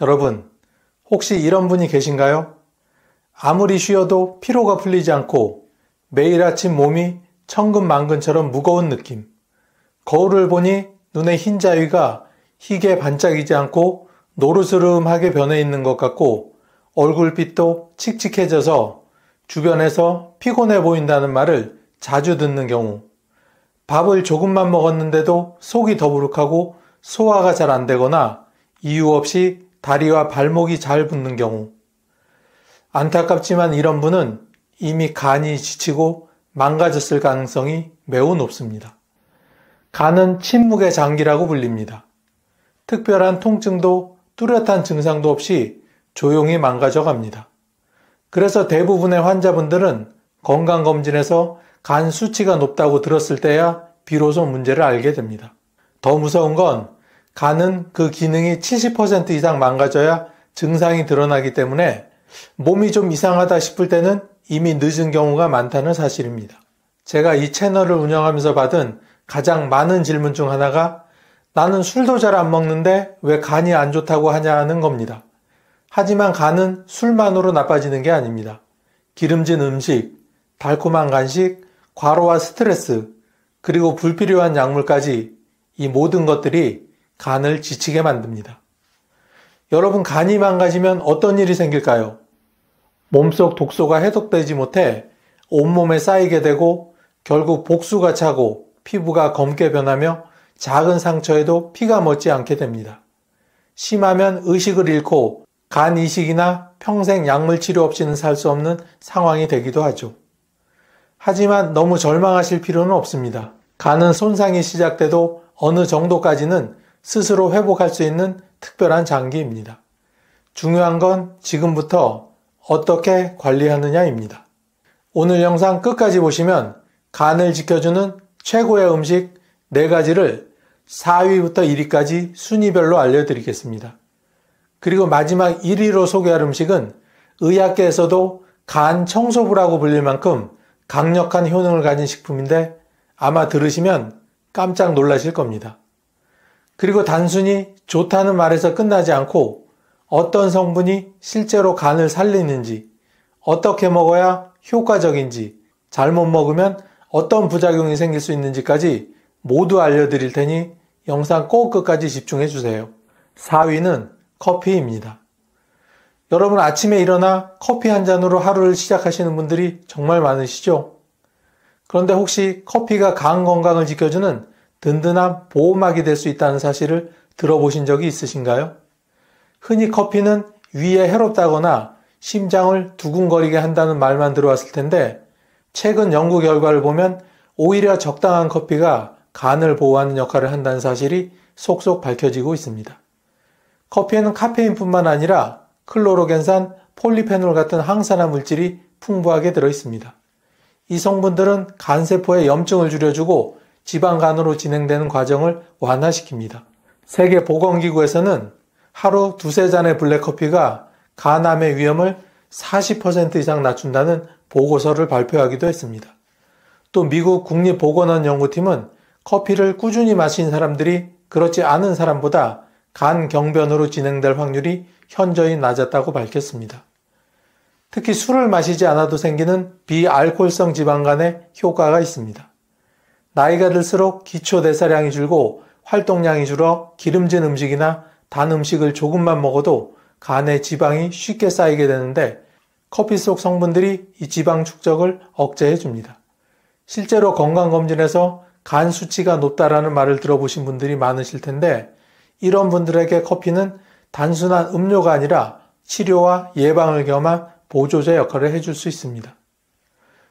여러분, 혹시 이런 분이 계신가요? 아무리 쉬어도 피로가 풀리지 않고 매일 아침 몸이 천근만근처럼 무거운 느낌. 거울을 보니 눈의 흰 자위가 희게 반짝이지 않고 노르스름하게 변해 있는 것 같고 얼굴빛도 칙칙해져서 주변에서 피곤해 보인다는 말을 자주 듣는 경우, 밥을 조금만 먹었는데도 속이 더부룩하고 소화가 잘 안 되거나 이유 없이 다리와 발목이 잘 붓는 경우, 안타깝지만 이런 분은 이미 간이 지치고 망가졌을 가능성이 매우 높습니다. 간은 침묵의 장기라고 불립니다. 특별한 통증도 뚜렷한 증상도 없이 조용히 망가져 갑니다. 그래서 대부분의 환자분들은 건강검진에서 간 수치가 높다고 들었을 때야 비로소 문제를 알게 됩니다. 더 무서운 건 간은 그 기능이 70% 이상 망가져야 증상이 드러나기 때문에 몸이 좀 이상하다 싶을 때는 이미 늦은 경우가 많다는 사실입니다. 제가 이 채널을 운영하면서 받은 가장 많은 질문 중 하나가 나는 술도 잘 안 먹는데 왜 간이 안 좋다고 하냐는 겁니다. 하지만 간은 술만으로 나빠지는 게 아닙니다. 기름진 음식, 달콤한 간식, 과로와 스트레스, 그리고 불필요한 약물까지 이 모든 것들이 간을 지치게 만듭니다. 여러분, 간이 망가지면 어떤 일이 생길까요? 몸속 독소가 해독되지 못해 온몸에 쌓이게 되고 결국 복수가 차고 피부가 검게 변하며 작은 상처에도 피가 멎지 않게 됩니다. 심하면 의식을 잃고 간 이식이나 평생 약물 치료 없이는 살 수 없는 상황이 되기도 하죠. 하지만 너무 절망하실 필요는 없습니다. 간은 손상이 시작돼도 어느 정도까지는 스스로 회복할 수 있는 특별한 장기입니다. 중요한 건 지금부터 어떻게 관리하느냐입니다. 오늘 영상 끝까지 보시면 간을 지켜주는 최고의 음식 4가지를 4위부터 1위까지 순위별로 알려드리겠습니다. 그리고 마지막 1위로 소개할 음식은 의학계에서도 간 청소부라고 불릴 만큼 강력한 효능을 가진 식품인데 아마 들으시면 깜짝 놀라실 겁니다. 그리고 단순히 좋다는 말에서 끝나지 않고 어떤 성분이 실제로 간을 살리는지, 어떻게 먹어야 효과적인지, 잘못 먹으면 어떤 부작용이 생길 수 있는지까지 모두 알려드릴 테니 영상 꼭 끝까지 집중해 주세요. 4위는 커피입니다. 여러분, 아침에 일어나 커피 한 잔으로 하루를 시작하시는 분들이 정말 많으시죠? 그런데 혹시 커피가 간 건강을 지켜주는 든든한 보호막이 될 수 있다는 사실을 들어보신 적이 있으신가요? 흔히 커피는 위에 해롭다거나 심장을 두근거리게 한다는 말만 들어왔을 텐데 최근 연구 결과를 보면 오히려 적당한 커피가 간을 보호하는 역할을 한다는 사실이 속속 밝혀지고 있습니다. 커피에는 카페인뿐만 아니라 클로로겐산, 폴리페놀 같은 항산화 물질이 풍부하게 들어있습니다. 이 성분들은 간세포의 염증을 줄여주고 지방간으로 진행되는 과정을 완화시킵니다. 세계보건기구에서는 하루 2-3잔의 블랙커피가 간암의 위험을 40% 이상 낮춘다는 보고서를 발표하기도 했습니다. 또 미국 국립보건원 연구팀은 커피를 꾸준히 마신 사람들이 그렇지 않은 사람보다 간 경변으로 진행될 확률이 현저히 낮았다고 밝혔습니다. 특히 술을 마시지 않아도 생기는 비알코올성 지방간에 효과가 있습니다. 나이가 들수록 기초 대사량이 줄고 활동량이 줄어 기름진 음식이나 단 음식을 조금만 먹어도 간에 지방이 쉽게 쌓이게 되는데 커피 속 성분들이 이 지방 축적을 억제해 줍니다. 실제로 건강검진에서 간 수치가 높다라는 말을 들어보신 분들이 많으실 텐데 이런 분들에게 커피는 단순한 음료가 아니라 치료와 예방을 겸한 보조제 역할을 해줄 수 있습니다.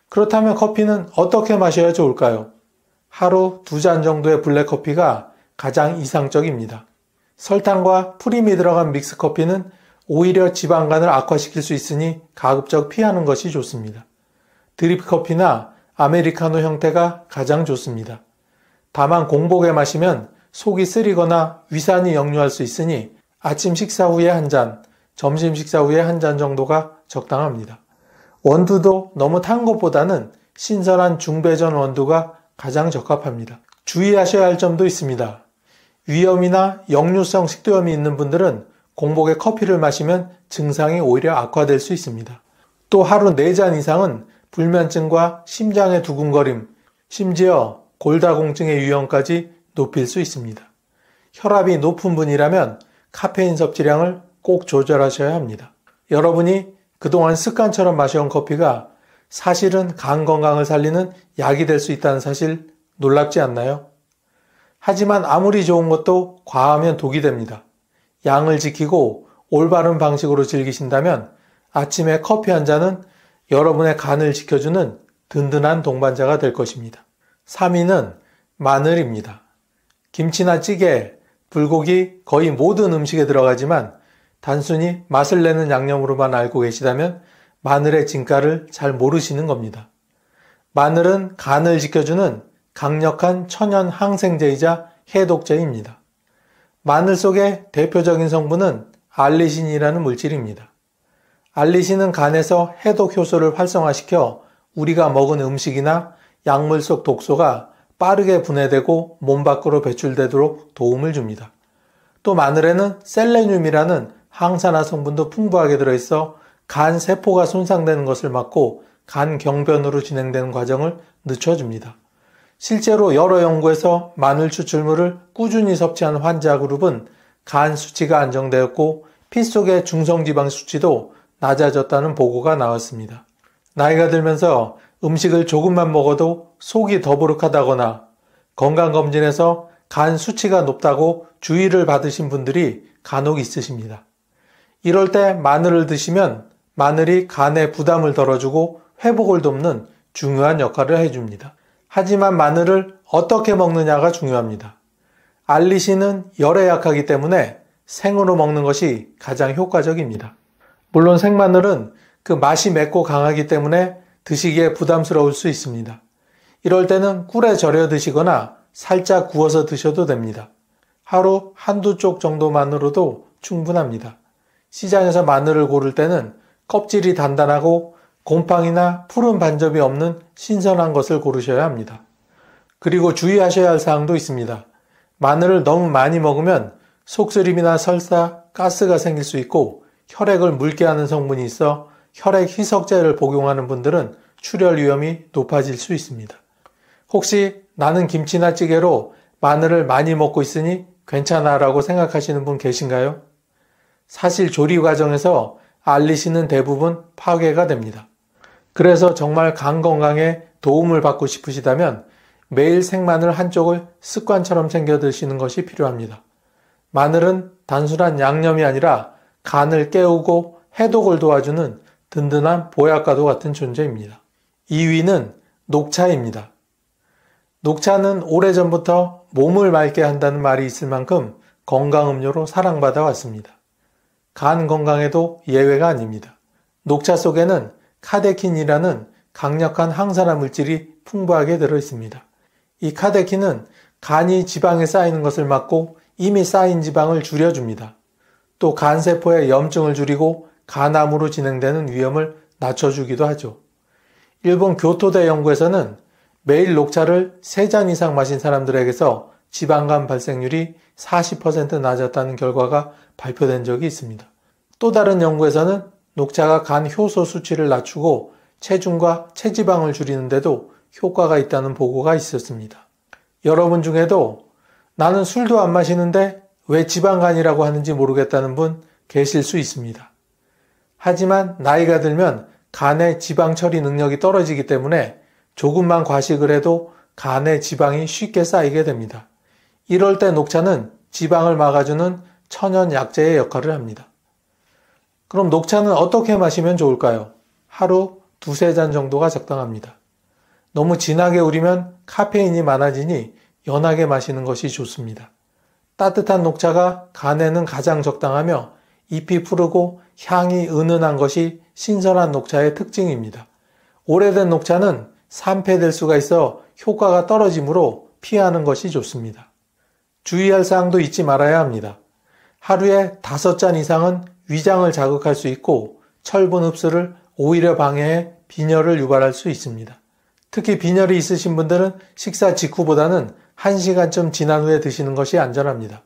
그렇다면 커피는 어떻게 마셔야 좋을까요? 하루 2잔 정도의 블랙커피가 가장 이상적입니다. 설탕과 프림이 들어간 믹스커피는 오히려 지방간을 악화시킬 수 있으니 가급적 피하는 것이 좋습니다. 드립커피나 아메리카노 형태가 가장 좋습니다. 다만 공복에 마시면 속이 쓰리거나 위산이 역류할 수 있으니 아침 식사 후에 한 잔, 점심 식사 후에 한 잔 정도가 적당합니다. 원두도 너무 탄 것보다는 신선한 중배전 원두가 가장 적합합니다. 주의하셔야 할 점도 있습니다. 위염이나 역류성 식도염이 있는 분들은 공복에 커피를 마시면 증상이 오히려 악화될 수 있습니다. 또 하루 4잔 이상은 불면증과 심장의 두근거림, 심지어 골다공증의 위험까지 높일 수 있습니다. 혈압이 높은 분이라면 카페인 섭취량을 꼭 조절하셔야 합니다. 여러분이 그동안 습관처럼 마셔온 커피가 사실은 간 건강을 살리는 약이 될 수 있다는 사실 놀랍지 않나요? 하지만 아무리 좋은 것도 과하면 독이 됩니다. 양을 지키고 올바른 방식으로 즐기신다면 아침에 커피 한 잔은 여러분의 간을 지켜주는 든든한 동반자가 될 것입니다. 3위는 마늘입니다. 김치나 찌개, 불고기 거의 모든 음식에 들어가지만 단순히 맛을 내는 양념으로만 알고 계시다면 마늘의 진가를 잘 모르시는 겁니다. 마늘은 간을 지켜주는 강력한 천연 항생제이자 해독제입니다. 마늘 속의 대표적인 성분은 알리신이라는 물질입니다. 알리신은 간에서 해독 효소를 활성화시켜 우리가 먹은 음식이나 약물 속 독소가 빠르게 분해되고 몸 밖으로 배출되도록 도움을 줍니다. 또 마늘에는 셀레늄이라는 항산화 성분도 풍부하게 들어있어 간 세포가 손상되는 것을 막고 간 경변으로 진행되는 과정을 늦춰줍니다. 실제로 여러 연구에서 마늘 추출물을 꾸준히 섭취한 환자 그룹은 간 수치가 안정되었고 피 속의 중성지방 수치도 낮아졌다는 보고가 나왔습니다. 나이가 들면서 음식을 조금만 먹어도 속이 더부룩하다거나 건강검진에서 간 수치가 높다고 주의를 받으신 분들이 간혹 있으십니다. 이럴 때 마늘을 드시면 마늘이 간의 부담을 덜어주고 회복을 돕는 중요한 역할을 해줍니다. 하지만 마늘을 어떻게 먹느냐가 중요합니다. 알리신은 열에 약하기 때문에 생으로 먹는 것이 가장 효과적입니다. 물론 생마늘은 그 맛이 맵고 강하기 때문에 드시기에 부담스러울 수 있습니다. 이럴 때는 꿀에 절여 드시거나 살짝 구워서 드셔도 됩니다. 하루 한두 쪽 정도만으로도 충분합니다. 시장에서 마늘을 고를 때는 껍질이 단단하고 곰팡이나 푸른 반점이 없는 신선한 것을 고르셔야 합니다. 그리고 주의하셔야 할 사항도 있습니다. 마늘을 너무 많이 먹으면 속쓰림이나 설사, 가스가 생길 수 있고 혈액을 묽게 하는 성분이 있어 혈액 희석제를 복용하는 분들은 출혈 위험이 높아질 수 있습니다. 혹시 나는 김치나 찌개로 마늘을 많이 먹고 있으니 괜찮아 라고 생각하시는 분 계신가요? 사실 조리 과정에서 알리신은 대부분 파괴가 됩니다. 그래서 정말 간 건강에 도움을 받고 싶으시다면 매일 생마늘 한쪽을 습관처럼 챙겨 드시는 것이 필요합니다. 마늘은 단순한 양념이 아니라 간을 깨우고 해독을 도와주는 든든한 보약과도 같은 존재입니다. 2위는 녹차입니다. 녹차는 오래전부터 몸을 맑게 한다는 말이 있을 만큼 건강음료로 사랑받아 왔습니다. 간 건강에도 예외가 아닙니다. 녹차 속에는 카테킨이라는 강력한 항산화 물질이 풍부하게 들어있습니다. 이 카테킨은 간이 지방에 쌓이는 것을 막고 이미 쌓인 지방을 줄여줍니다. 또 간세포의 염증을 줄이고 간암으로 진행되는 위험을 낮춰주기도 하죠. 일본 교토대 연구에서는 매일 녹차를 3잔 이상 마신 사람들에게서 지방간 발생률이 40% 낮았다는 결과가 발표된 적이 있습니다. 또 다른 연구에서는 녹차가 간 효소 수치를 낮추고 체중과 체지방을 줄이는데도 효과가 있다는 보고가 있었습니다. 여러분 중에도 나는 술도 안 마시는데 왜 지방간이라고 하는지 모르겠다는 분 계실 수 있습니다. 하지만 나이가 들면 간의 지방 처리 능력이 떨어지기 때문에 조금만 과식을 해도 간에 지방이 쉽게 쌓이게 됩니다. 이럴 때 녹차는 지방을 막아주는 천연 약재의 역할을 합니다. 그럼 녹차는 어떻게 마시면 좋을까요? 하루 2-3잔 정도가 적당합니다. 너무 진하게 우리면 카페인이 많아지니 연하게 마시는 것이 좋습니다. 따뜻한 녹차가 간에는 가장 적당하며 잎이 푸르고 향이 은은한 것이 신선한 녹차의 특징입니다. 오래된 녹차는 산패될 수가 있어 효과가 떨어지므로 피하는 것이 좋습니다. 주의할 사항도 잊지 말아야 합니다. 하루에 5잔 이상은 위장을 자극할 수 있고 철분 흡수를 오히려 방해해 빈혈을 유발할 수 있습니다. 특히 빈혈이 있으신 분들은 식사 직후보다는 1시간쯤 지난 후에 드시는 것이 안전합니다.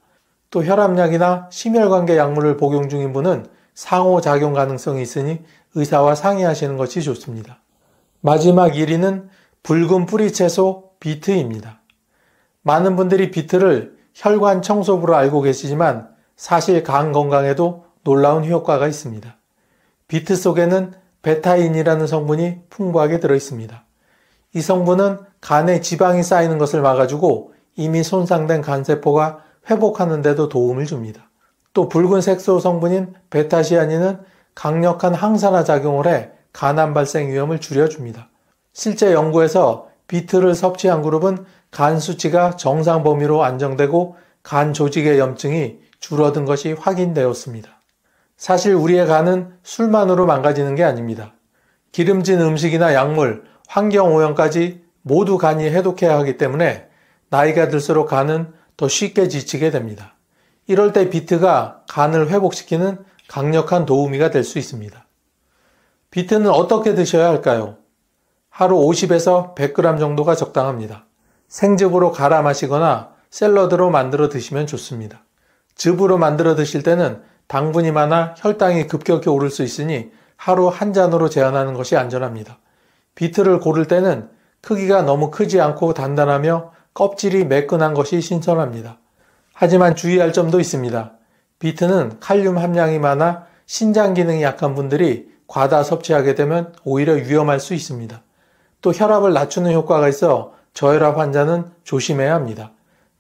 또 혈압약이나 심혈관계 약물을 복용 중인 분은 상호작용 가능성이 있으니 의사와 상의하시는 것이 좋습니다. 마지막 1위는 붉은 뿌리채소 비트입니다. 많은 분들이 비트를 혈관 청소부로 알고 계시지만 사실 간 건강에도 놀라운 효과가 있습니다. 비트 속에는 베타인이라는 성분이 풍부하게 들어있습니다. 이 성분은 간에 지방이 쌓이는 것을 막아주고 이미 손상된 간세포가 회복하는 데도 도움을 줍니다. 또 붉은 색소 성분인 베타시아닌은 강력한 항산화 작용을 해 간암 발생 위험을 줄여줍니다. 실제 연구에서 비트를 섭취한 그룹은 간 수치가 정상 범위로 안정되고 간 조직의 염증이 줄어든 것이 확인되었습니다. 사실 우리의 간은 술만으로 망가지는 게 아닙니다. 기름진 음식이나 약물, 환경오염까지 모두 간이 해독해야 하기 때문에 나이가 들수록 간은 더 쉽게 지치게 됩니다. 이럴 때 비트가 간을 회복시키는 강력한 도우미가 될 수 있습니다. 비트는 어떻게 드셔야 할까요? 하루 50에서 100g 정도가 적당합니다. 생즙으로 갈아 마시거나 샐러드로 만들어 드시면 좋습니다. 즙으로 만들어 드실 때는 당분이 많아 혈당이 급격히 오를 수 있으니 하루 한 잔으로 제한하는 것이 안전합니다. 비트를 고를 때는 크기가 너무 크지 않고 단단하며 껍질이 매끈한 것이 신선합니다. 하지만 주의할 점도 있습니다. 비트는 칼륨 함량이 많아 신장 기능이 약한 분들이 과다 섭취하게 되면 오히려 위험할 수 있습니다. 또 혈압을 낮추는 효과가 있어 저혈압 환자는 조심해야 합니다.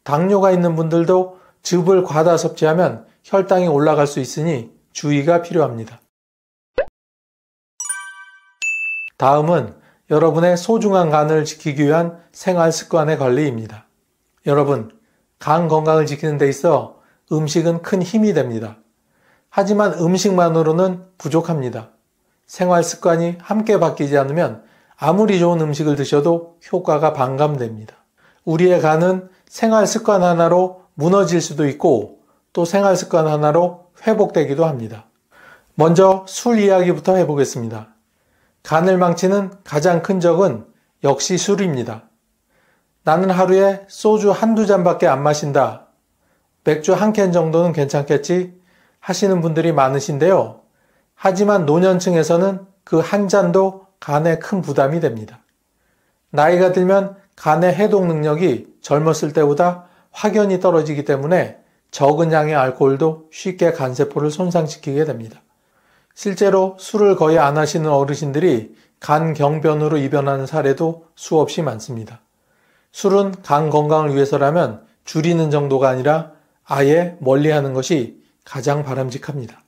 당뇨가 있는 분들도 즙을 과다 섭취하면 혈당이 올라갈 수 있으니 주의가 필요합니다. 다음은 여러분의 소중한 간을 지키기 위한 생활 습관의 관리입니다. 여러분, 간 건강을 지키는 데 있어 음식은 큰 힘이 됩니다. 하지만 음식만으로는 부족합니다. 생활 습관이 함께 바뀌지 않으면 아무리 좋은 음식을 드셔도 효과가 반감됩니다. 우리의 간은 생활 습관 하나로 무너질 수도 있고 또 생활 습관 하나로 회복되기도 합니다. 먼저 술 이야기부터 해보겠습니다. 간을 망치는 가장 큰 적은 역시 술입니다. 나는 하루에 소주 한두 잔밖에 안 마신다. 맥주 한 캔 정도는 괜찮겠지 하시는 분들이 많으신데요. 하지만 노년층에서는 그 한 잔도 간에 큰 부담이 됩니다. 나이가 들면 간의 해독 능력이 젊었을 때보다 확연히 떨어지기 때문에 적은 양의 알코올도 쉽게 간세포를 손상시키게 됩니다. 실제로 술을 거의 안 하시는 어르신들이 간경변으로 입원하는 사례도 수없이 많습니다. 술은 간 건강을 위해서라면 줄이는 정도가 아니라 아예 멀리하는 것이 가장 바람직합니다.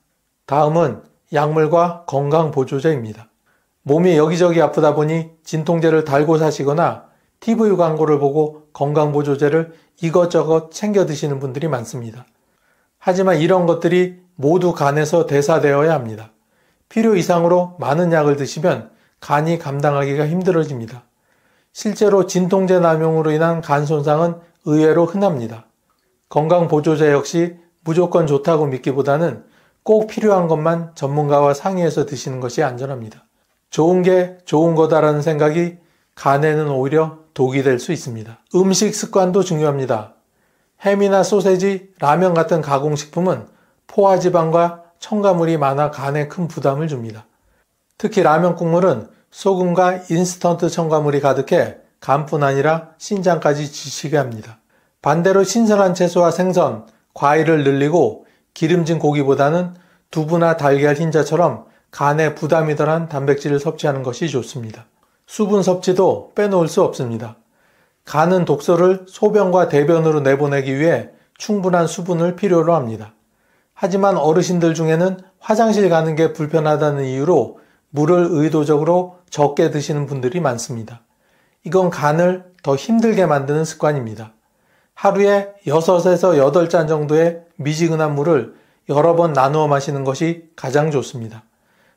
다음은 약물과 건강보조제입니다. 몸이 여기저기 아프다 보니 진통제를 달고 사시거나 TV 광고를 보고 건강보조제를 이것저것 챙겨 드시는 분들이 많습니다. 하지만 이런 것들이 모두 간에서 대사되어야 합니다. 필요 이상으로 많은 약을 드시면 간이 감당하기가 힘들어집니다. 실제로 진통제 남용으로 인한 간 손상은 의외로 흔합니다. 건강보조제 역시 무조건 좋다고 믿기보다는 꼭 필요한 것만 전문가와 상의해서 드시는 것이 안전합니다. 좋은 게 좋은 거다라는 생각이 간에는 오히려 독이 될 수 있습니다. 음식 습관도 중요합니다. 햄이나 소세지, 라면 같은 가공식품은 포화지방과 첨가물이 많아 간에 큰 부담을 줍니다. 특히 라면 국물은 소금과 인스턴트 첨가물이 가득해 간뿐 아니라 신장까지 지치게 합니다. 반대로 신선한 채소와 생선, 과일을 늘리고 기름진 고기보다는 두부나 달걀 흰자처럼 간에 부담이 덜한 단백질을 섭취하는 것이 좋습니다. 수분 섭취도 빼놓을 수 없습니다. 간은 독소를 소변과 대변으로 내보내기 위해 충분한 수분을 필요로 합니다. 하지만 어르신들 중에는 화장실 가는 게 불편하다는 이유로 물을 의도적으로 적게 드시는 분들이 많습니다. 이건 간을 더 힘들게 만드는 습관입니다. 하루에 6에서 8잔 정도의 미지근한 물을 여러 번 나누어 마시는 것이 가장 좋습니다.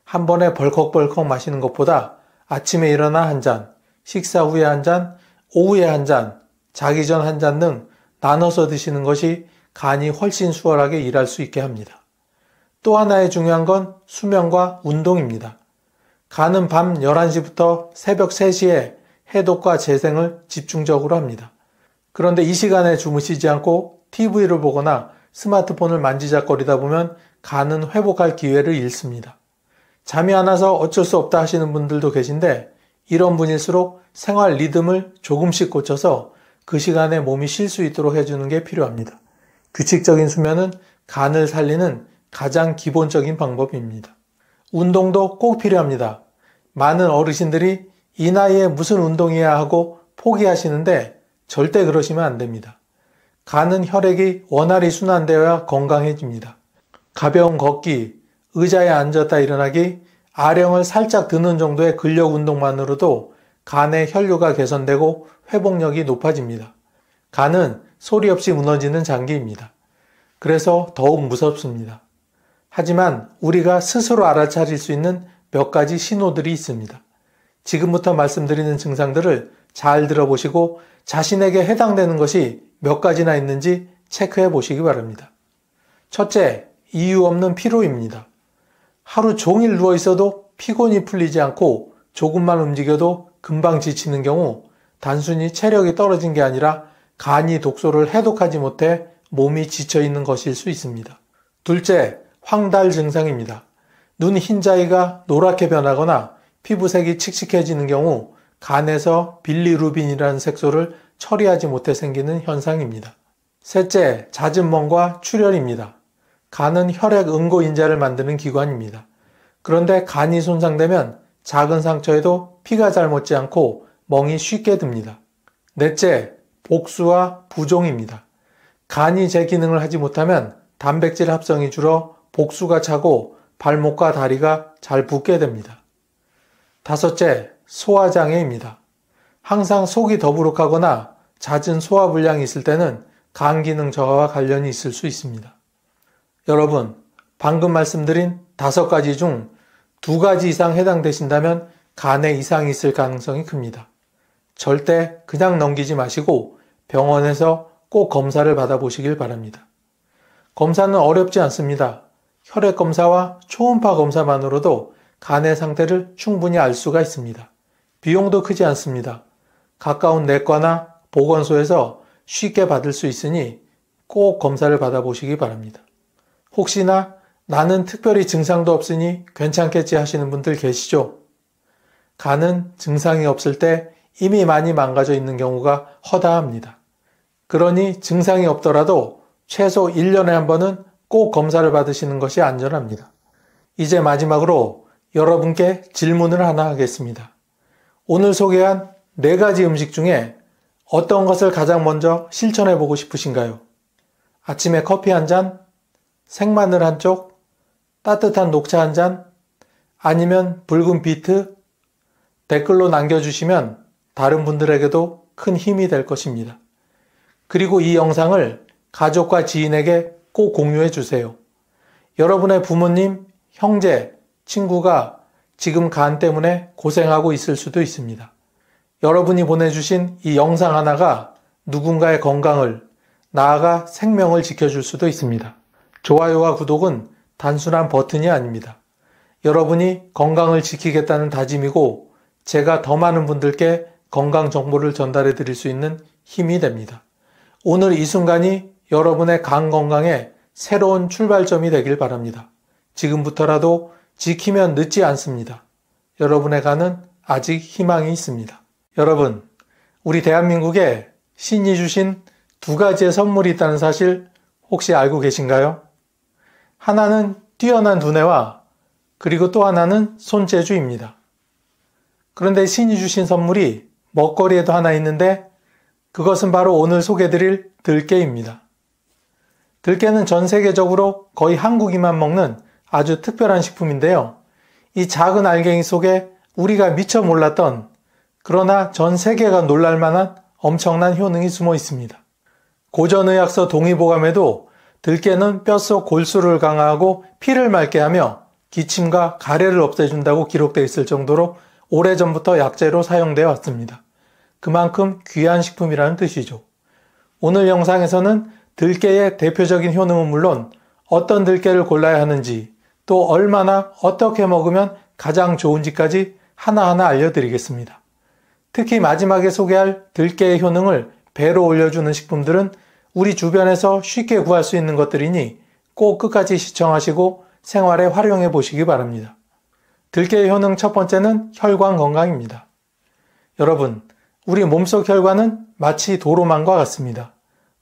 한 번에 벌컥벌컥 마시는 것보다 아침에 일어나 한 잔, 식사 후에 한 잔, 오후에 한 잔, 자기 전 한 잔 등 나눠서 드시는 것이 간이 훨씬 수월하게 일할 수 있게 합니다. 또 하나의 중요한 건 수면과 운동입니다. 간은 밤 11시부터 새벽 3시에 해독과 재생을 집중적으로 합니다. 그런데 이 시간에 주무시지 않고 TV를 보거나 스마트폰을 만지작거리다 보면 간은 회복할 기회를 잃습니다. 잠이 안 와서 어쩔 수 없다 하시는 분들도 계신데 이런 분일수록 생활 리듬을 조금씩 고쳐서 그 시간에 몸이 쉴 수 있도록 해주는 게 필요합니다. 규칙적인 수면은 간을 살리는 가장 기본적인 방법입니다. 운동도 꼭 필요합니다. 많은 어르신들이 이 나이에 무슨 운동이야 하고 포기하시는데 절대 그러시면 안 됩니다. 간은 혈액이 원활히 순환되어야 건강해집니다. 가벼운 걷기, 의자에 앉았다 일어나기, 아령을 살짝 드는 정도의 근력 운동만으로도 간의 혈류가 개선되고 회복력이 높아집니다. 간은 소리 없이 무너지는 장기입니다. 그래서 더욱 무섭습니다. 하지만 우리가 스스로 알아차릴 수 있는 몇 가지 신호들이 있습니다. 지금부터 말씀드리는 증상들을 잘 들어보시고 자신에게 해당되는 것이 몇 가지나 있는지 체크해 보시기 바랍니다. 첫째, 이유 없는 피로입니다. 하루 종일 누워 있어도 피곤이 풀리지 않고 조금만 움직여도 금방 지치는 경우 단순히 체력이 떨어진 게 아니라 간이 독소를 해독하지 못해 몸이 지쳐 있는 것일 수 있습니다. 둘째, 황달 증상입니다. 눈 흰자위가 노랗게 변하거나 피부색이 칙칙해지는 경우 간에서 빌리루빈이라는 색소를 처리하지 못해 생기는 현상입니다. 셋째, 잦은 멍과 출혈입니다. 간은 혈액 응고인자를 만드는 기관입니다. 그런데 간이 손상되면 작은 상처에도 피가 잘 멎지 않고 멍이 쉽게 듭니다. 넷째, 복수와 부종입니다. 간이 제 기능을 하지 못하면 단백질 합성이 줄어 복수가 차고 발목과 다리가 잘 붓게 됩니다. 다섯째, 소화장애입니다. 항상 속이 더부룩하거나 잦은 소화불량이 있을 때는 간 기능 저하와 관련이 있을 수 있습니다. 여러분, 방금 말씀드린 5가지 중 2가지 이상 해당되신다면 간에 이상이 있을 가능성이 큽니다. 절대 그냥 넘기지 마시고 병원에서 꼭 검사를 받아보시길 바랍니다. 검사는 어렵지 않습니다. 혈액 검사와 초음파 검사만으로도 간의 상태를 충분히 알 수가 있습니다. 비용도 크지 않습니다. 가까운 내과나 보건소에서 쉽게 받을 수 있으니 꼭 검사를 받아보시기 바랍니다. 혹시나 나는 특별히 증상도 없으니 괜찮겠지 하시는 분들 계시죠? 간은 증상이 없을 때 이미 많이 망가져 있는 경우가 허다합니다. 그러니 증상이 없더라도 최소 1년에 한 번은 꼭 검사를 받으시는 것이 안전합니다. 이제 마지막으로 여러분께 질문을 하나 하겠습니다. 오늘 소개한 4가지 음식 중에 어떤 것을 가장 먼저 실천해 보고 싶으신가요? 아침에 커피 한 잔, 생마늘 한 쪽, 따뜻한 녹차 한 잔, 아니면 붉은 비트? 댓글로 남겨주시면 다른 분들에게도 큰 힘이 될 것입니다. 그리고 이 영상을 가족과 지인에게 꼭 공유해 주세요. 여러분의 부모님, 형제, 친구가 지금 간 때문에 고생하고 있을 수도 있습니다. 여러분이 보내주신 이 영상 하나가 누군가의 건강을, 나아가 생명을 지켜줄 수도 있습니다. 좋아요와 구독은 단순한 버튼이 아닙니다. 여러분이 건강을 지키겠다는 다짐이고 제가 더 많은 분들께 건강 정보를 전달해 드릴 수 있는 힘이 됩니다. 오늘 이 순간이 여러분의 간 건강에 새로운 출발점이 되길 바랍니다. 지금부터라도 지키면 늦지 않습니다. 여러분의 간은 아직 희망이 있습니다. 여러분, 우리 대한민국에 신이 주신 2가지의 선물이 있다는 사실 혹시 알고 계신가요? 하나는 뛰어난 두뇌와 그리고 또 하나는 손재주입니다. 그런데 신이 주신 선물이 먹거리에도 하나 있는데 그것은 바로 오늘 소개드릴 들깨입니다. 들깨는 전 세계적으로 거의 한국인만 먹는 아주 특별한 식품인데요. 이 작은 알갱이 속에 우리가 미처 몰랐던 그러나 전 세계가 놀랄만한 엄청난 효능이 숨어 있습니다. 고전의학서 동의보감에도 들깨는 뼛속 골수를 강화하고 피를 맑게 하며 기침과 가래를 없애준다고 기록되어 있을 정도로 오래전부터 약재로 사용되어 왔습니다. 그만큼 귀한 식품이라는 뜻이죠. 오늘 영상에서는 들깨의 대표적인 효능은 물론 어떤 들깨를 골라야 하는지 또 얼마나 어떻게 먹으면 가장 좋은지까지 하나하나 알려드리겠습니다. 특히 마지막에 소개할 들깨의 효능을 배로 올려주는 식품들은 우리 주변에서 쉽게 구할 수 있는 것들이니 꼭 끝까지 시청하시고 생활에 활용해 보시기 바랍니다. 들깨의 효능 첫 번째는 혈관 건강입니다. 여러분, 우리 몸속 혈관은 마치 도로망과 같습니다.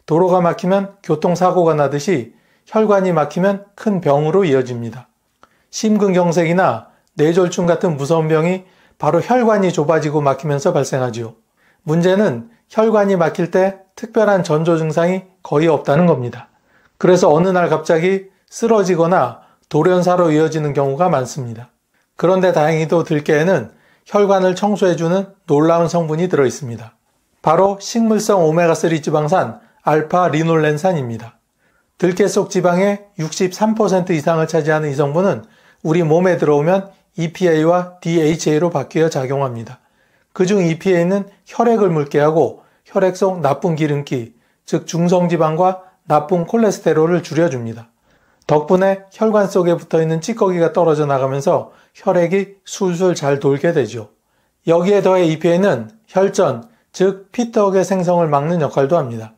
도로가 막히면 교통사고가 나듯이 혈관이 막히면 큰 병으로 이어집니다. 심근경색이나 뇌졸중 같은 무서운 병이 바로 혈관이 좁아지고 막히면서 발생하지요. 문제는 혈관이 막힐 때 특별한 전조 증상이 거의 없다는 겁니다. 그래서 어느 날 갑자기 쓰러지거나 돌연사로 이어지는 경우가 많습니다. 그런데 다행히도 들깨에는 혈관을 청소해주는 놀라운 성분이 들어있습니다. 바로 식물성 오메가3 지방산 알파 리놀렌산입니다. 들깨 속 지방의 63% 이상을 차지하는 이 성분은 우리 몸에 들어오면 EPA와 DHA로 바뀌어 작용합니다. 그중 EPA는 혈액을 묽게 하고 혈액 속 나쁜 기름기, 즉 중성지방과 나쁜 콜레스테롤을 줄여줍니다. 덕분에 혈관 속에 붙어있는 찌꺼기가 떨어져 나가면서 혈액이 술술 잘 돌게 되죠. 여기에 더해 EPA는 혈전, 즉 피떡의 생성을 막는 역할도 합니다.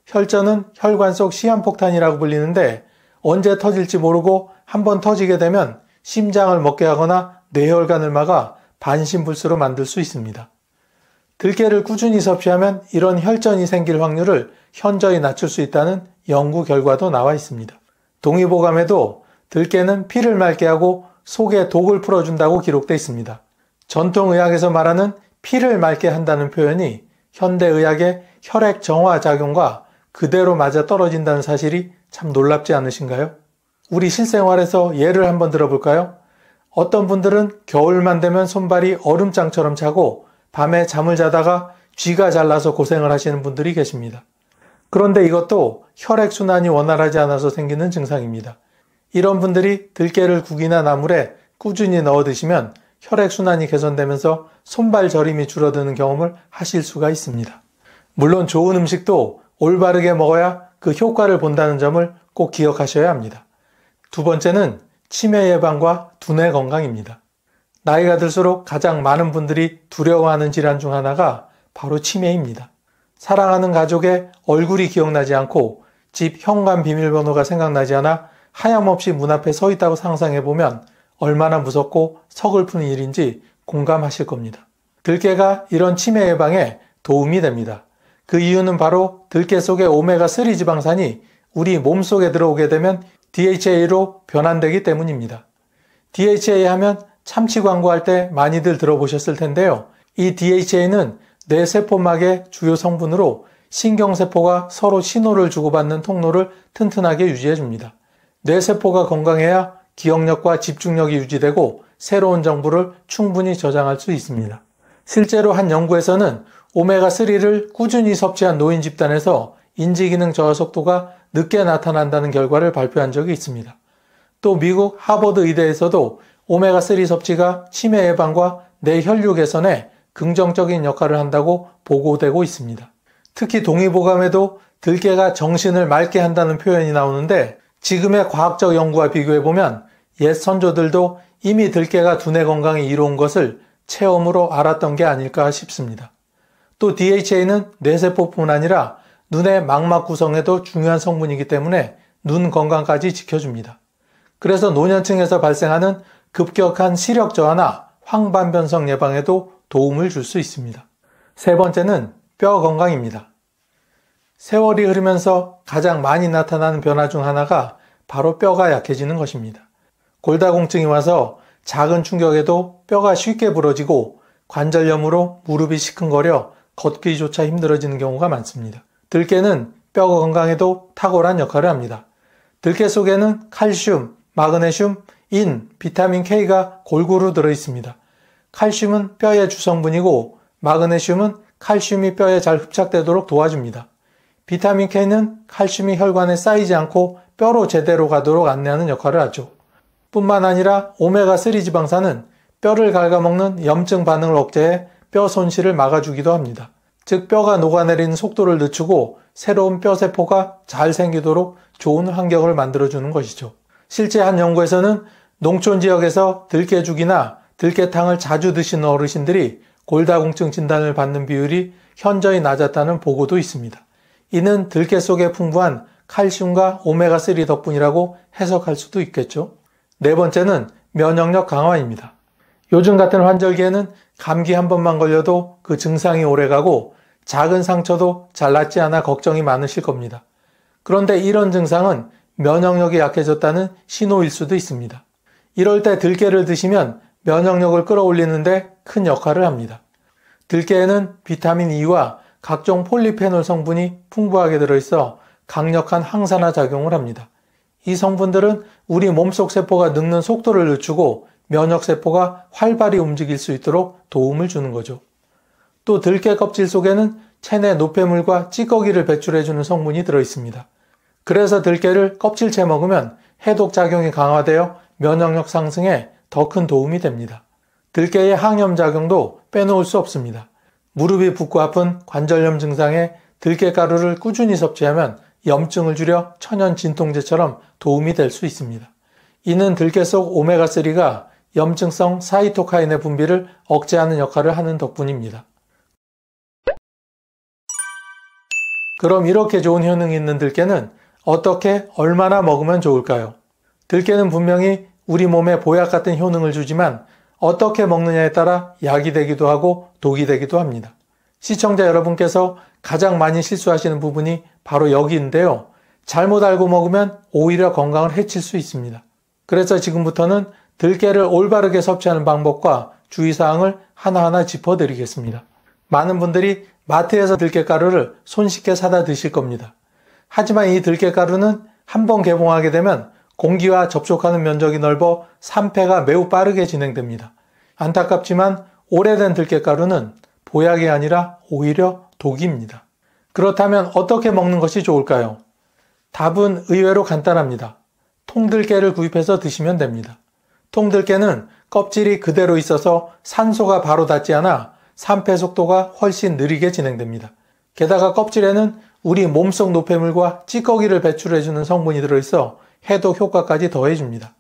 혈전은 혈관 속 시한폭탄이라고 불리는데 언제 터질지 모르고 한번 터지게 되면 심장을 먹게 하거나 뇌혈관을 막아 반신불수로 만들 수 있습니다. 들깨를 꾸준히 섭취하면 이런 혈전이 생길 확률을 현저히 낮출 수 있다는 연구 결과도 나와 있습니다. 동의보감에도 들깨는 피를 맑게 하고 속에 독을 풀어준다고 기록되어 있습니다. 전통의학에서 말하는 피를 맑게 한다는 표현이 현대의학의 혈액 정화 작용과 그대로 맞아 떨어진다는 사실이 참 놀랍지 않으신가요? 우리 실생활에서 예를 한번 들어볼까요? 어떤 분들은 겨울만 되면 손발이 얼음장처럼 차고 밤에 잠을 자다가 쥐가 잘나서 고생을 하시는 분들이 계십니다. 그런데 이것도 혈액순환이 원활하지 않아서 생기는 증상입니다. 이런 분들이 들깨를 국이나 나물에 꾸준히 넣어 드시면 혈액순환이 개선되면서 손발 저림이 줄어드는 경험을 하실 수가 있습니다. 물론 좋은 음식도 올바르게 먹어야 그 효과를 본다는 점을 꼭 기억하셔야 합니다. 두 번째는 치매 예방과 두뇌 건강입니다. 나이가 들수록 가장 많은 분들이 두려워하는 질환 중 하나가 바로 치매입니다. 사랑하는 가족의 얼굴이 기억나지 않고 집 현관 비밀번호가 생각나지 않아 하염없이 문 앞에 서 있다고 상상해보면 얼마나 무섭고 서글픈 일인지 공감하실 겁니다. 들깨가 이런 치매 예방에 도움이 됩니다. 그 이유는 바로 들깨 속의 오메가3 지방산이 우리 몸속에 들어오게 되면 DHA로 변환되기 때문입니다. DHA 하면 참치 광고할 때 많이들 들어보셨을 텐데요. 이 DHA는 뇌세포막의 주요 성분으로 신경세포가 서로 신호를 주고받는 통로를 튼튼하게 유지해줍니다. 뇌세포가 건강해야 기억력과 집중력이 유지되고 새로운 정보를 충분히 저장할 수 있습니다. 실제로 한 연구에서는 오메가3를 꾸준히 섭취한 노인 집단에서 인지기능 저하 속도가 늦게 나타난다는 결과를 발표한 적이 있습니다. 또 미국 하버드 의대에서도 오메가3 섭취가 치매 예방과 뇌혈류 개선에 긍정적인 역할을 한다고 보고되고 있습니다. 특히 동의보감에도 들깨가 정신을 맑게 한다는 표현이 나오는데 지금의 과학적 연구와 비교해보면 옛 선조들도 이미 들깨가 두뇌 건강에 이로운 것을 체험으로 알았던 게 아닐까 싶습니다. 또 DHA는 뇌세포뿐 아니라 눈의 망막 구성에도 중요한 성분이기 때문에 눈 건강까지 지켜줍니다. 그래서 노년층에서 발생하는 급격한 시력 저하나 황반변성 예방에도 도움을 줄 수 있습니다. 세 번째는 뼈 건강입니다. 세월이 흐르면서 가장 많이 나타나는 변화 중 하나가 바로 뼈가 약해지는 것입니다. 골다공증이 와서 작은 충격에도 뼈가 쉽게 부러지고 관절염으로 무릎이 시큰거려 걷기조차 힘들어지는 경우가 많습니다. 들깨는 뼈 건강에도 탁월한 역할을 합니다. 들깨 속에는 칼슘, 마그네슘, 인, 비타민 K가 골고루 들어있습니다. 칼슘은 뼈의 주성분이고 마그네슘은 칼슘이 뼈에 잘 흡착되도록 도와줍니다. 비타민 K는 칼슘이 혈관에 쌓이지 않고 뼈로 제대로 가도록 안내하는 역할을 하죠. 뿐만 아니라 오메가3 지방산은 뼈를 갉아먹는 염증 반응을 억제해 뼈 손실을 막아주기도 합니다. 즉 뼈가 녹아내리는 속도를 늦추고 새로운 뼈세포가 잘 생기도록 좋은 환경을 만들어주는 것이죠. 실제 한 연구에서는 농촌 지역에서 들깨죽이나 들깨탕을 자주 드시는 어르신들이 골다공증 진단을 받는 비율이 현저히 낮았다는 보고도 있습니다. 이는 들깨 속에 풍부한 칼슘과 오메가3 덕분이라고 해석할 수도 있겠죠. 네 번째는 면역력 강화입니다. 요즘 같은 환절기에는 감기 한 번만 걸려도 그 증상이 오래가고 작은 상처도 잘 낫지 않아 걱정이 많으실 겁니다. 그런데 이런 증상은 면역력이 약해졌다는 신호일 수도 있습니다. 이럴 때 들깨를 드시면 면역력을 끌어올리는데 큰 역할을 합니다. 들깨에는 비타민 E와 각종 폴리페놀 성분이 풍부하게 들어있어 강력한 항산화 작용을 합니다. 이 성분들은 우리 몸속 세포가 늙는 속도를 늦추고 면역세포가 활발히 움직일 수 있도록 도움을 주는 거죠. 또 들깨 껍질 속에는 체내 노폐물과 찌꺼기를 배출해주는 성분이 들어있습니다. 그래서 들깨를 껍질째 먹으면 해독작용이 강화되어 면역력 상승에 더 큰 도움이 됩니다. 들깨의 항염작용도 빼놓을 수 없습니다. 무릎이 붓고 아픈 관절염 증상에 들깨가루를 꾸준히 섭취하면 염증을 줄여 천연 진통제처럼 도움이 될 수 있습니다. 이는 들깨 속 오메가3가 염증성 사이토카인의 분비를 억제하는 역할을 하는 덕분입니다. 그럼 이렇게 좋은 효능이 있는 들깨는 어떻게 얼마나 먹으면 좋을까요? 들깨는 분명히 우리 몸에 보약 같은 효능을 주지만 어떻게 먹느냐에 따라 약이 되기도 하고 독이 되기도 합니다. 시청자 여러분께서 가장 많이 실수하시는 부분이 바로 여기인데요. 잘못 알고 먹으면 오히려 건강을 해칠 수 있습니다. 그래서 지금부터는 들깨를 올바르게 섭취하는 방법과 주의사항을 하나하나 짚어드리겠습니다. 많은 분들이 마트에서 들깨가루를 손쉽게 사다 드실 겁니다. 하지만 이 들깨가루는 한번 개봉하게 되면 공기와 접촉하는 면적이 넓어 산패가 매우 빠르게 진행됩니다. 안타깝지만 오래된 들깨가루는 보약이 아니라 오히려 독입니다. 그렇다면 어떻게 먹는 것이 좋을까요? 답은 의외로 간단합니다. 통들깨를 구입해서 드시면 됩니다. 통들깨는 껍질이 그대로 있어서 산소가 바로 닿지 않아 산패 속도가 훨씬 느리게 진행됩니다. 게다가 껍질에는 우리 몸속 노폐물과 찌꺼기를 배출해주는 성분이 들어있어 해독 효과까지 더해줍니다.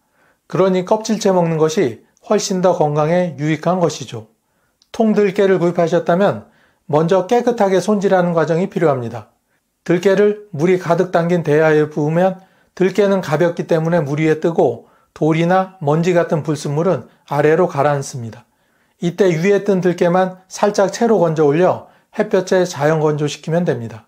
그러니 껍질째 먹는 것이 훨씬 더 건강에 유익한 것이죠. 통들깨를 구입하셨다면 먼저 깨끗하게 손질하는 과정이 필요합니다. 들깨를 물이 가득 담긴 대야에 부으면 들깨는 가볍기 때문에 물 위에 뜨고 돌이나 먼지 같은 불순물은 아래로 가라앉습니다. 이때 위에 뜬 들깨만 살짝 채로 건져 올려 햇볕에 자연 건조시키면 됩니다.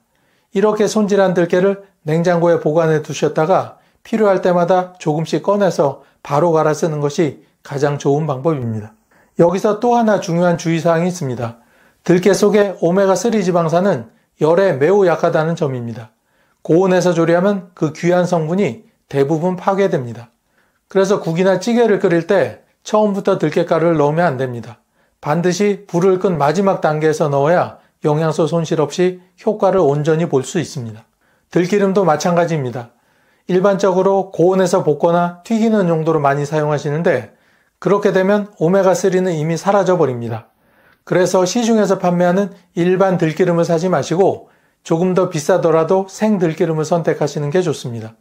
이렇게 손질한 들깨를 냉장고에 보관해 두셨다가 필요할 때마다 조금씩 꺼내서 바로 갈아 쓰는 것이 가장 좋은 방법입니다. 여기서 또 하나 중요한 주의사항이 있습니다. 들깨 속의 오메가3 지방산은 열에 매우 약하다는 점입니다. 고온에서 조리하면 그 귀한 성분이 대부분 파괴됩니다. 그래서 국이나 찌개를 끓일 때 처음부터 들깨가루를 넣으면 안 됩니다. 반드시 불을 끈 마지막 단계에서 넣어야 영양소 손실 없이 효과를 온전히 볼 수 있습니다. 들기름도 마찬가지입니다. 일반적으로 고온에서 볶거나 튀기는 용도로 많이 사용하시는데 그렇게 되면 오메가3는 이미 사라져 버립니다. 그래서 시중에서 판매하는 일반 들기름을 사지 마시고 조금 더 비싸더라도 생들기름을 선택하시는 게 좋습니다.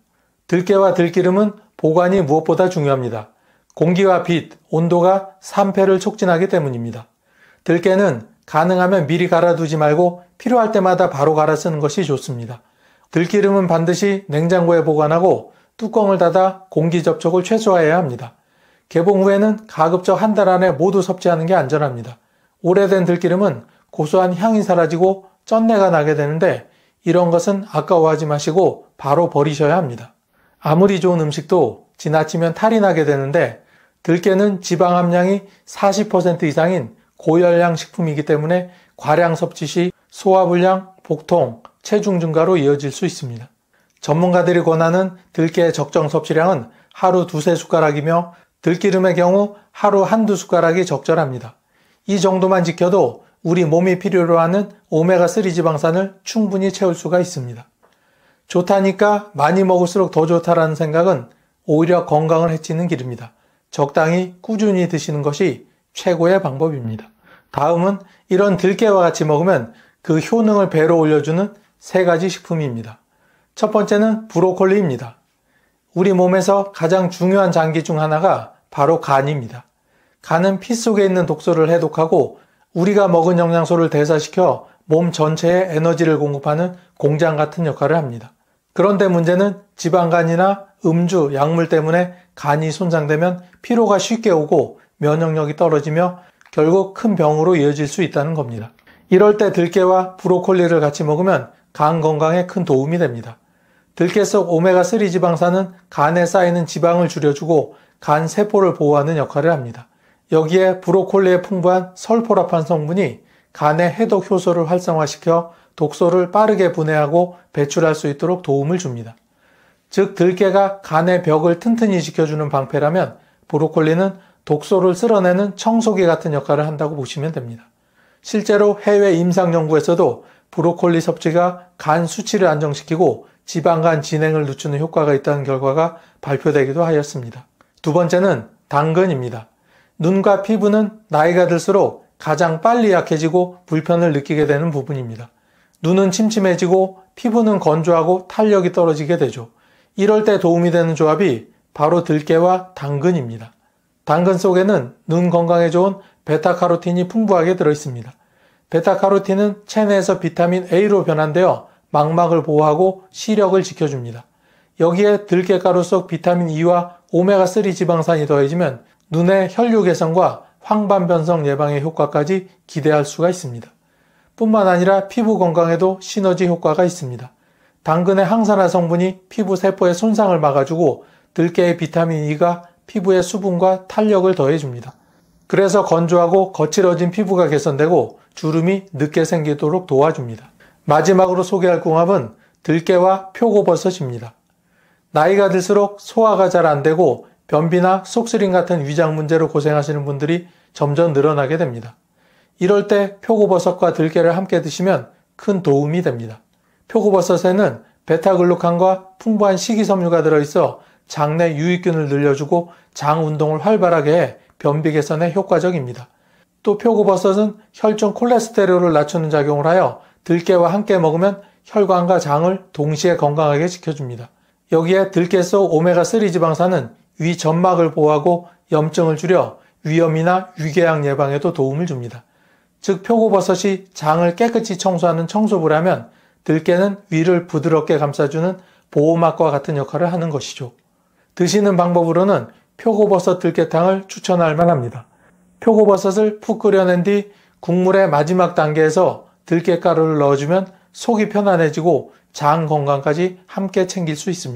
들깨와 들기름은 보관이 무엇보다 중요합니다. 공기와 빛, 온도가 산패를 촉진하기 때문입니다. 들깨는 가능하면 미리 갈아두지 말고 필요할 때마다 바로 갈아 쓰는 것이 좋습니다. 들기름은 반드시 냉장고에 보관하고 뚜껑을 닫아 공기 접촉을 최소화해야 합니다. 개봉 후에는 가급적 한 달 안에 모두 섭취하는 게 안전합니다. 오래된 들기름은 고소한 향이 사라지고 쩐내가 나게 되는데 이런 것은 아까워하지 마시고 바로 버리셔야 합니다. 아무리 좋은 음식도 지나치면 탈이 나게 되는데 들깨는 지방 함량이 40% 이상인 고열량 식품이기 때문에 과량 섭취 시 소화불량, 복통, 체중 증가로 이어질 수 있습니다. 전문가들이 권하는 들깨의 적정 섭취량은 하루 2-3숟가락이며 들기름의 경우 하루 1-2숟가락이 적절합니다. 이 정도만 지켜도 우리 몸이 필요로 하는 오메가3 지방산을 충분히 채울 수가 있습니다. 좋다니까 많이 먹을수록 더 좋다라는 생각은 오히려 건강을 해치는 길입니다. 적당히 꾸준히 드시는 것이 최고의 방법입니다. 다음은 이런 들깨와 같이 먹으면 그 효능을 배로 올려주는 3가지 식품입니다. 첫 번째는 브로콜리입니다. 우리 몸에서 가장 중요한 장기 중 하나가 바로 간입니다. 간은 피 속에 있는 독소를 해독하고 우리가 먹은 영양소를 대사시켜 몸 전체에 에너지를 공급하는 공장 같은 역할을 합니다. 그런데 문제는 지방간이나 음주, 약물 때문에 간이 손상되면 피로가 쉽게 오고 면역력이 떨어지며 결국 큰 병으로 이어질 수 있다는 겁니다. 이럴 때 들깨와 브로콜리를 같이 먹으면 간 건강에 큰 도움이 됩니다. 들깨 속 오메가3 지방산은 간에 쌓이는 지방을 줄여주고 간 세포를 보호하는 역할을 합니다. 여기에 브로콜리에 풍부한 설포라판 성분이 간의 해독 효소를 활성화시켜 독소를 빠르게 분해하고 배출할 수 있도록 도움을 줍니다. 즉 들깨가 간의 벽을 튼튼히 지켜주는 방패라면 브로콜리는 독소를 쓸어내는 청소기 같은 역할을 한다고 보시면 됩니다. 실제로 해외 임상 연구에서도 브로콜리 섭취가 간 수치를 안정시키고 지방간 진행을 늦추는 효과가 있다는 결과가 발표되기도 하였습니다. 두 번째는 당근입니다. 눈과 피부는 나이가 들수록 가장 빨리 약해지고 불편을 느끼게 되는 부분입니다. 눈은 침침해지고 피부는 건조하고 탄력이 떨어지게 되죠. 이럴 때 도움이 되는 조합이 바로 들깨와 당근입니다. 당근 속에는 눈 건강에 좋은 베타카로틴이 풍부하게 들어있습니다. 베타카로틴은 체내에서 비타민 A로 변환되어 망막을 보호하고 시력을 지켜줍니다. 여기에 들깨가루 속 비타민 E와 오메가3 지방산이 더해지면 눈의 혈류 개선과 황반 변성 예방의 효과까지 기대할 수가 있습니다. 뿐만 아니라 피부 건강에도 시너지 효과가 있습니다. 당근의 항산화 성분이 피부 세포의 손상을 막아주고 들깨의 비타민 E가 피부의 수분과 탄력을 더해줍니다. 그래서 건조하고 거칠어진 피부가 개선되고 주름이 늦게 생기도록 도와줍니다. 마지막으로 소개할 궁합은 들깨와 표고버섯입니다. 나이가 들수록 소화가 잘 안되고 변비나 속쓰림 같은 위장 문제로 고생하시는 분들이 점점 늘어나게 됩니다. 이럴 때 표고버섯과 들깨를 함께 드시면 큰 도움이 됩니다. 표고버섯에는 베타글루칸과 풍부한 식이섬유가 들어있어 장내 유익균을 늘려주고 장 운동을 활발하게 해 변비 개선에 효과적입니다. 또 표고버섯은 혈중 콜레스테롤을 낮추는 작용을 하여 들깨와 함께 먹으면 혈관과 장을 동시에 건강하게 지켜줍니다. 여기에 들깨 속 오메가3 지방산은 위 점막을 보호하고 염증을 줄여 위염이나 위궤양 예방에도 도움을 줍니다. 즉 표고버섯이 장을 깨끗이 청소하는 청소부를 하면 들깨는 위를 부드럽게 감싸주는 보호막과 같은 역할을 하는 것이죠. 드시는 방법으로는 표고버섯 들깨탕을 추천할 만합니다. 표고버섯을 푹 끓여낸 뒤 국물의 마지막 단계에서 들깨가루를 넣어주면 속이 편안해지고 장 건강까지 함께 챙길 수 있습니다.